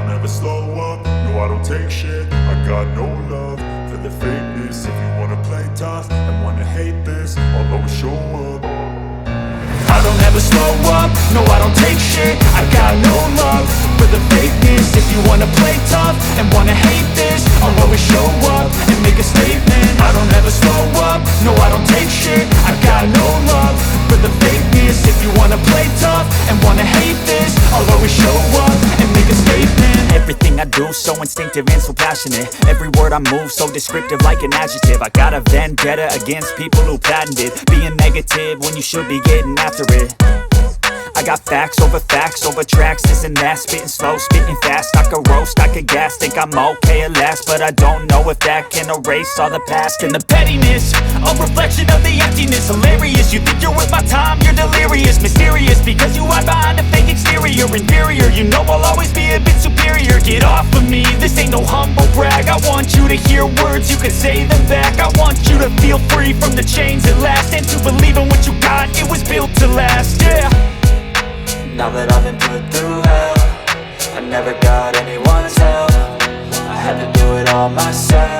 don't ever slow up, no I don't take shit. I got no love for the fakeness. If you wanna play tough and wanna hate this, I'll always show up. I don't ever slow up, no I don't take shit. I got no love for the fakeness. If you wanna play tough and wanna hate this, I'll always show up and make a statement. I don't ever slow up, no I don't take shit. I got no love for the fakeness. If you wanna play tough and wanna hate this, I'll always show up and make a statement. Everything I do so instinctive and so passionate. Every word I move so descriptive like an adjective. I got a vendetta against people who patented being negative when you should be getting after it. I got facts over tracks, this and that. Spitting slow, spitting fast. I could roast, I could gas. Think I'm okay at last, but I don't know if that can erase all the past. And the pettiness, a reflection of the emptiness. Hilarious, you think you're worth my time, you're delirious. Mysterious, because you hide behind a fake exterior. Inferior, you know I'll always be a bit superior. Get off of me, this ain't no humble brag. I want you to hear words, you can say them back. I want you to feel free from the chains at last, and to believe in what you got, it was built to last, yeah. Now that I've been put through hell, I never got anyone's help. I had to do it all myself.